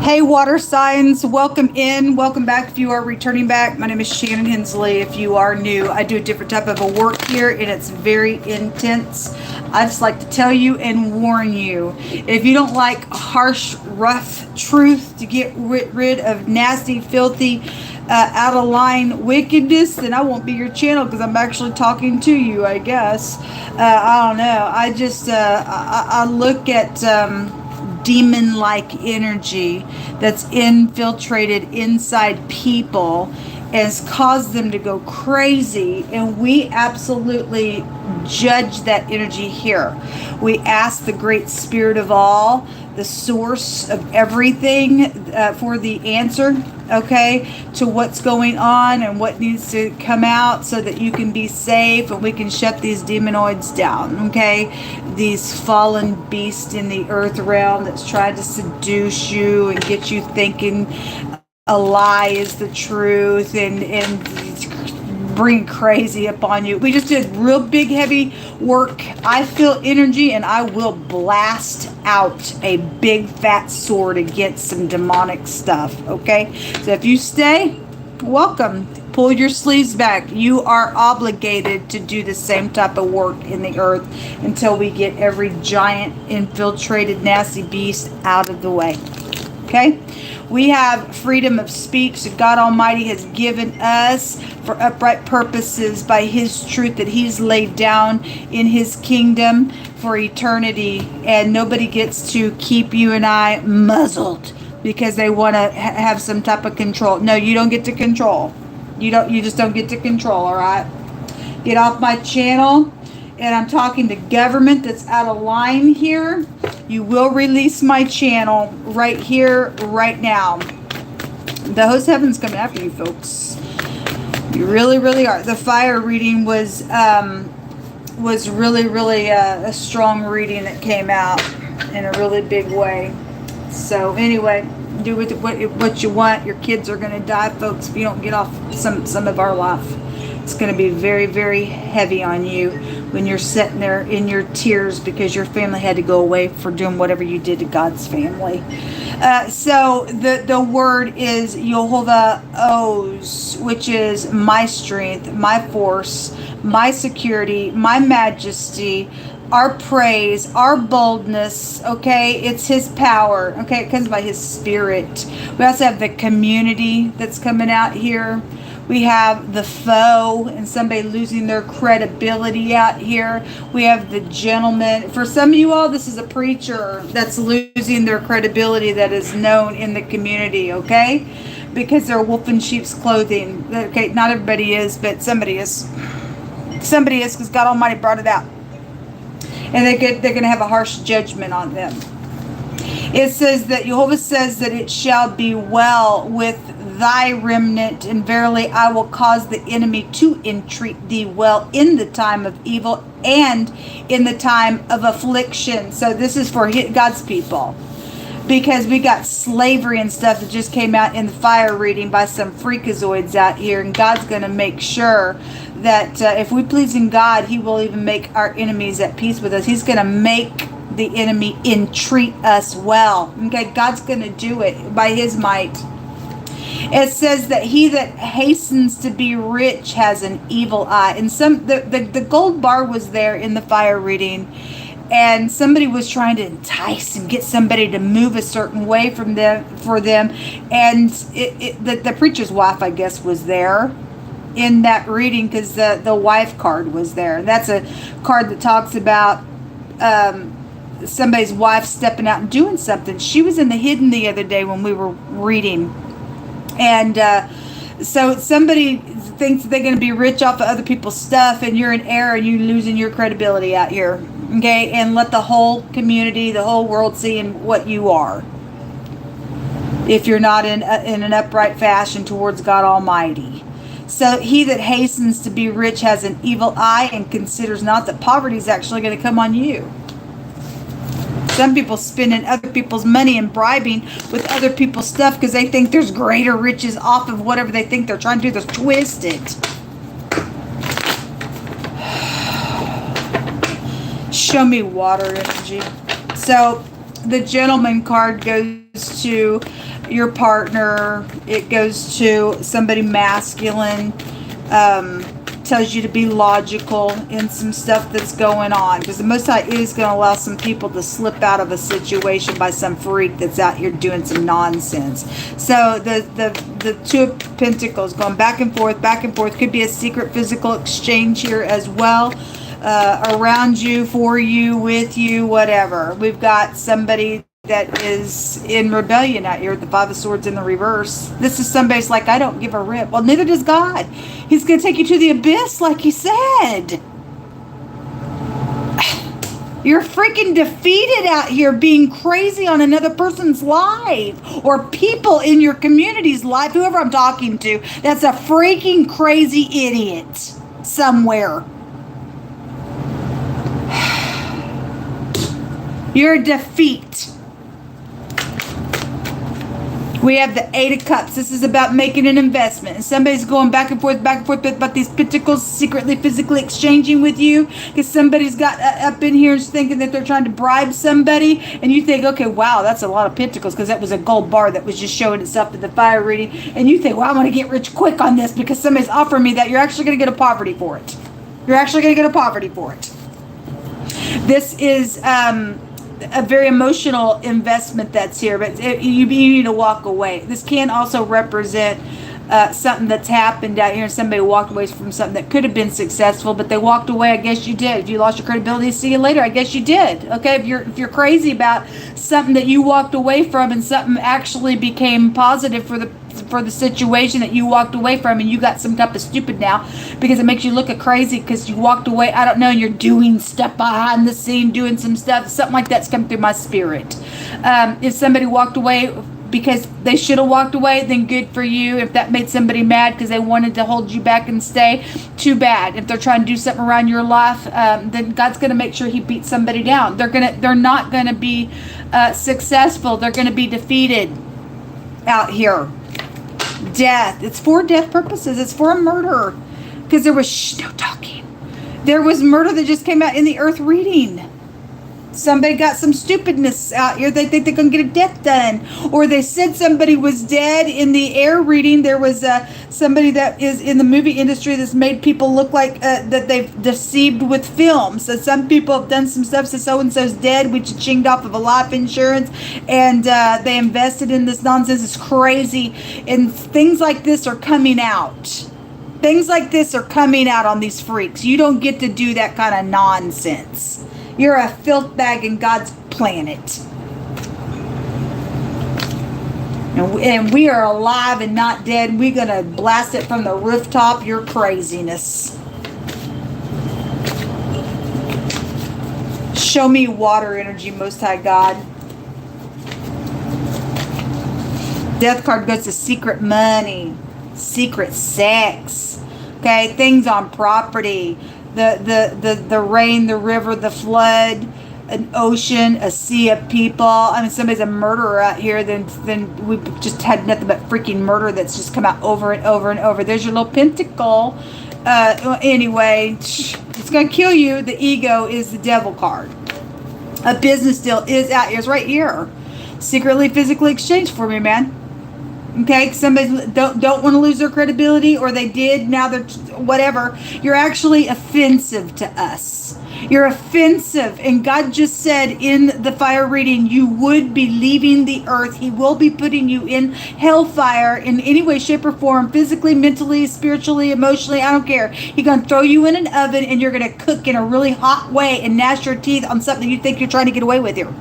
Hey, water signs, welcome in, welcome back. If you are returning back, my name is Shannon Hensley. If you are new, I do a different type of a work here, and it's very intense. I just like to tell you and warn you, if you don't like harsh, rough truth to get rid of nasty, filthy, out of line wickedness, then I won't be your channel, because I'm actually talking to you, I guess. I don't know. I just, I look at demon-like energy that's infiltrated inside people and has caused them to go crazy, and we absolutely judge that energy here. We ask the great spirit of all, the source of everything, for the answer, okay, to what's going on and what needs to come out, so that you can be safe and we can shut these demonoids down, okay? These fallen beasts in the earth realm that's trying to seduce you and get you thinking a lie is the truth, and bring crazy upon you. We just did real big heavy work. I feel energy, and I will blast out a big fat sword against some demonic stuff, okay? So if you stay, welcome. Pull your sleeves back. You are obligated to do the same type of work in the earth until we get every giant infiltrated nasty beast out of the way, okay? We have freedom of speech that God Almighty has given us for upright purposes by His truth that He's laid down in His kingdom for eternity. And nobody gets to keep you and I muzzled because they want to have some type of control. No, you don't get to control. You just don't get to control, all right? Get off my channel. And I'm talking to government that's out of line here. You will release my channel right here, right now. The host heaven's coming after you, folks. You really, really are. The fire reading was really, really a strong reading that came out in a really big way. So anyway, do with what you want. Your kids are going to die, folks, if you don't get off some of our life. It's going to be very, very heavy on you when you're sitting there in your tears because your family had to go away for doing whatever you did to God's family. So the word is Yehovah Oz, which is my strength, my force, my security, my majesty, our praise, our boldness, okay? It's His power, okay? It comes by His Spirit. We also have the community that's coming out here. We have the foe and somebody losing their credibility out here. We have the gentleman. For some of you all, this is a preacher that's losing their credibility that is known in the community, okay? Because they're wolf in sheep's clothing. Okay, not everybody is, but somebody is. Somebody is, because God Almighty brought it out. And they're going to have a harsh judgment on them. It says that Jehovah says that it shall be well with thy remnant, and verily I will cause the enemy to entreat thee well in the time of evil and in the time of affliction. So this is for God's people, because we got slavery and stuff that just came out in the fire reading by some freakazoids out here, and God's going to make sure that if we please in God, He will even make our enemies at peace with us. He's going to make the enemy entreat us well. Okay, God's going to do it by His might. It says that he that hastens to be rich has an evil eye. And the gold bar was there in the fire reading, and somebody was trying to entice and get somebody to move a certain way for them. And the preacher's wife, I guess, was there in that reading, because the wife card was there. That's a card that talks about somebody's wife stepping out and doing something. She was in the hidden the other day when we were reading. And so somebody thinks they're going to be rich off of other people's stuff, and you're in error, and you're losing your credibility out here. Okay? And let the whole community, the whole world see in what you are, if you're not in an upright fashion towards God Almighty. So he that hastens to be rich has an evil eye, and considers not that poverty is actually going to come on you. Some people spending other people's money and bribing with other people's stuff because they think there's greater riches off of whatever they think they're trying to do. They're twisted. Show me water energy. So the gentleman card goes to your partner. It goes to somebody masculine. Tells you to be logical in some stuff that's going on, because the Most High is going to allow some people to slip out of a situation by some freak that's out here doing some nonsense. So the Two of Pentacles going back and forth could be a secret physical exchange here as well, around you, for you, with you, whatever. We've got somebody that is in rebellion out here with the Five of Swords in the reverse. This is somebody's like, I don't give a rip. Well, neither does God. He's going to take you to the abyss, like he said. You're freaking defeated out here being crazy on another person's life, or people in your community's life, whoever I'm talking to, that's a freaking crazy idiot somewhere. You're a defeat. We have the Eight of Cups. This is about making an investment. And somebody's going back and forth about these pentacles, secretly, physically exchanging with you. Because somebody's got up in here thinking that they're trying to bribe somebody. And you think, okay, wow, that's a lot of pentacles. Because that was a gold bar that was just showing itself in the fire reading. And you think, well, I'm going to get rich quick on this because somebody's offering me that. You're actually going to get a poverty for it. You're actually going to get a poverty for it. This is a very emotional investment that's here, but you need to walk away. This can also represent something that's happened out here, and somebody walked away from something that could have been successful, but they walked away. I guess you did. If you lost your credibility, see you later. I guess you did. Okay, if you're crazy about something that you walked away from, and something actually became positive for the situation that you walked away from, and you got some type of stupid now because it makes you look crazy because you walked away, I don't know, and you're doing stuff behind the scene, doing some stuff, something like that's come through my spirit. If somebody walked away because they should have walked away, then good for you. If that made somebody mad because they wanted to hold you back and stay, too bad. If they're trying to do something around your life, then God's going to make sure he beats somebody down. They're not going to be successful. They're going to be defeated out here. Death. It's for death purposes. It's for a murder. Because there was no talking. There was murder that just came out in the earth reading. Somebody got some stupidness out here. They think they're going to get a death done. Or they said somebody was dead in the air reading. There was somebody that is in the movie industry that's made people look like that they've deceived with film. So some people have done some stuff. So so-and-so's dead. We chinged off of a life insurance. And they invested in this nonsense. It's crazy. And things like this are coming out. Things like this are coming out on these freaks. You don't get to do that kind of nonsense. You're a filth bag in God's planet. And we are alive and not dead. We're going to blast it from the rooftop. Your craziness. Show me water energy, Most High God. Death card goes to secret money. Secret sex. Okay, things on property. The rain, the river, the flood, an ocean, a sea of people. I mean, somebody's a murderer out here, then we've just had nothing but freaking murder that's just come out over and over and over. There's your little pentacle. Anyway, it's going to kill you. The ego is the devil card. A business deal is out here. It's right here. Secretly, physically exchanged for me, man. Okay, somebody don't want to lose their credibility, or they did, now they're whatever. You're actually offensive to us. You're offensive, and God just said in the fire reading, you would be leaving the earth. He will be putting you in hellfire in any way, shape, or form, physically, mentally, spiritually, emotionally, I don't care. He's going to throw you in an oven, and you're going to cook in a really hot way and gnash your teeth on something you think you're trying to get away with here.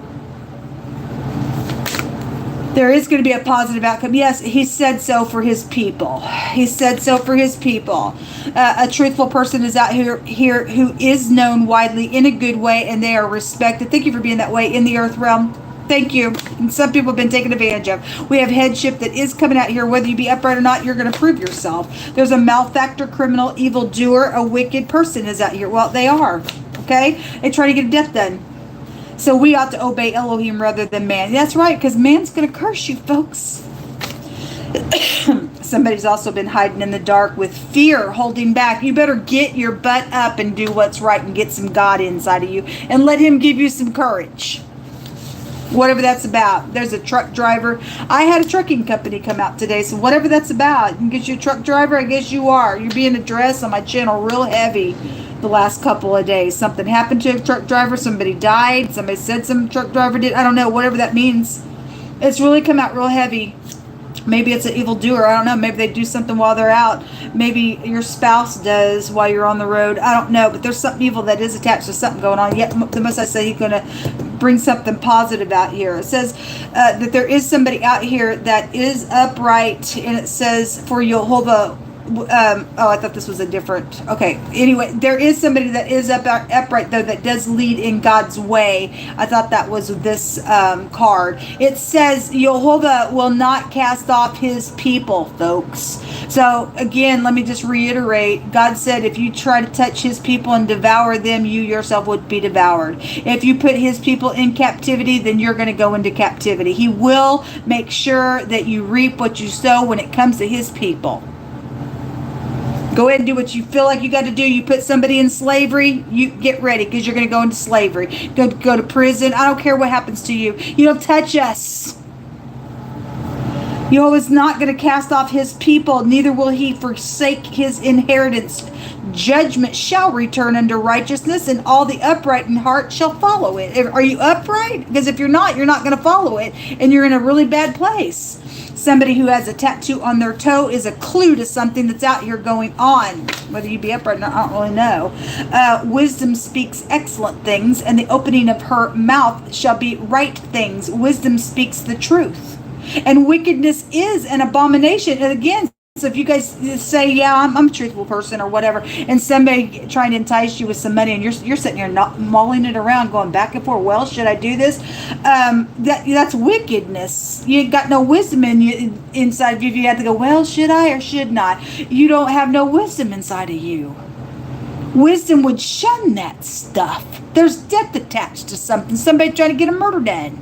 There is going to be a positive outcome. Yes, he said so for his people. He said so for his people. A truthful person is out here who is known widely in a good way, and they are respected. Thank you for being that way in the earth realm. Thank you. And some people have been taken advantage of. We have headship that is coming out here. Whether you be upright or not, you're going to prove yourself. There's a malefactor, criminal, evildoer, a wicked person is out here. Well, they are. Okay? They try to get a death done. So we ought to obey Elohim rather than man. That's right, because man's going to curse you, folks. Somebody's also been hiding in the dark with fear, holding back. You better get your butt up and do what's right and get some God inside of you. And let him give you some courage. Whatever that's about. There's a truck driver. I had a trucking company come out today, so whatever that's about. You can get you a truck driver, I guess you are. You're being addressed on my channel real heavy the last couple of days. Something happened to a truck driver. Somebody died. Somebody said some truck driver did. I don't know. Whatever that means. It's really come out real heavy. Maybe it's an evildoer. I don't know. Maybe they do something while they're out. Maybe your spouse does while you're on the road. I don't know. But there's something evil that is attached to something going on. Yet the Most High say He's going to bring something positive out here. It says that there is somebody out here that is upright. And it says for Jehovah. I thought this was a different. Okay. Anyway, there is somebody that is upright though that does lead in God's way. I thought that was this card. It says Jehovah will not cast off His people, folks. So again, let me just reiterate. God said, if you try to touch His people and devour them, you yourself would be devoured. If you put His people in captivity, then you're going to go into captivity. He will make sure that you reap what you sow when it comes to His people. Go ahead and do what you feel like you got to do. You put somebody in slavery, you get ready because you're going to go into slavery. Go to prison. I don't care what happens to you. You don't touch us. Jehovah is not going to cast off His people, neither will He forsake His inheritance. Judgment shall return unto righteousness, and all the upright in heart shall follow it. Are you upright? Because if you're not going to follow it, and you're in a really bad place. Somebody who has a tattoo on their toe is a clue to something that's out here going on. Whether you be upright or not, I don't really know. Wisdom speaks excellent things, and the opening of her mouth shall be right things. Wisdom speaks the truth. And wickedness is an abomination. And again, so if you guys say, yeah, I'm a truthful person or whatever, and somebody trying to entice you with some money, and you're sitting here not mulling it around, going back and forth, well, should I do this? That's wickedness. You ain't got no wisdom inside of you. If you have to go, well, should I or should not? You don't have no wisdom inside of you. Wisdom would shun that stuff. There's death attached to something. Somebody trying to get a murder done.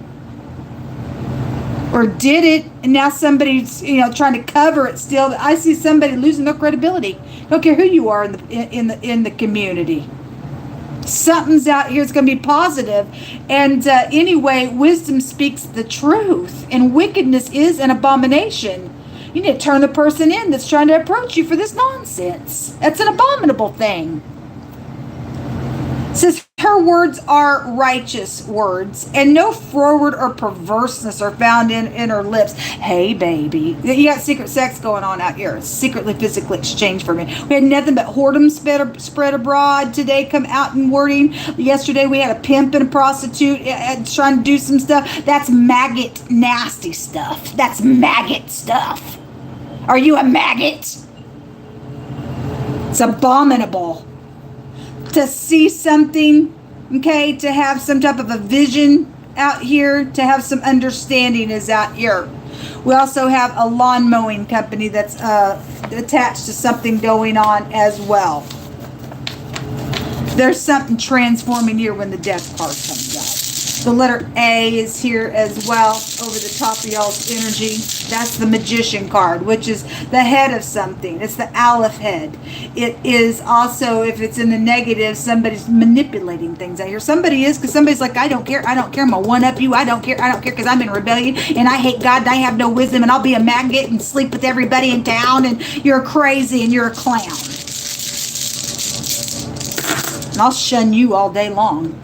Or did it, and now somebody's trying to cover it still. I see somebody losing their credibility. Don't care who you are in the community. Something's out here. It's going to be positive. And anyway, wisdom speaks the truth, and wickedness is an abomination. You need to turn the person in that's trying to approach you for this nonsense. That's an abominable thing. It says her words are righteous words, and no froward or perverseness are found in her lips. Hey, baby, you got secret sex going on out here. Secretly, physically exchanged for me. We had nothing but whoredom spread abroad today. Come out in wording. Yesterday we had a pimp and a prostitute trying to do some stuff. That's maggot, nasty stuff. That's maggot stuff. Are you a maggot? It's abominable. To see something, okay, to have some type of a vision out here, to have some understanding is out here. We also have a lawn mowing company that's attached to something going on as well. There's something transforming here when the death card comes out. The letter A is here as well over the top of y'all's energy. That's the magician card, which is the head of something. It's the Aleph head. It is also, if it's in the negative, somebody's manipulating things out here. Somebody is, because somebody's like, I don't care. I'm going to one-up you. I don't care because I'm in rebellion and I hate God and I have no wisdom and I'll be a maggot and sleep with everybody in town and you're crazy and you're a clown. And I'll shun you all day long.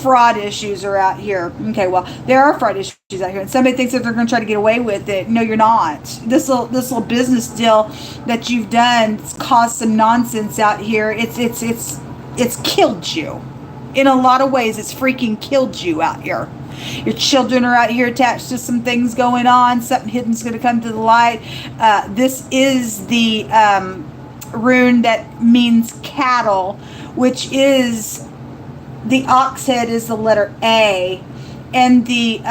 Fraud issues are out here. Okay, well, there are fraud issues out here, and somebody thinks that they're going to try to get away with it. No, you're not. This little business deal that you've done caused some nonsense out here. It's killed you. In a lot of ways, it's freaking killed you out here. Your children are out here attached to some things going on. Something hidden's going to come to the light. This is the rune that means cattle, which is the ox head is the letter A, and the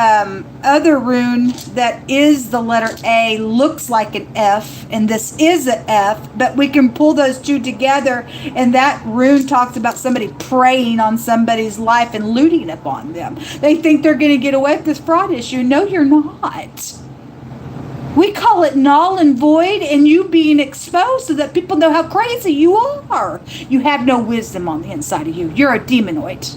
other rune that is the letter A looks like an F, and this is an F, but we can pull those two together, and that rune talks about somebody preying on somebody's life and looting upon them. They think they're going to get away with this fraud issue. No, you're not. We call it null and void, and you being exposed so that people know how crazy you are. You have no wisdom on the inside of you. You're a demonoid.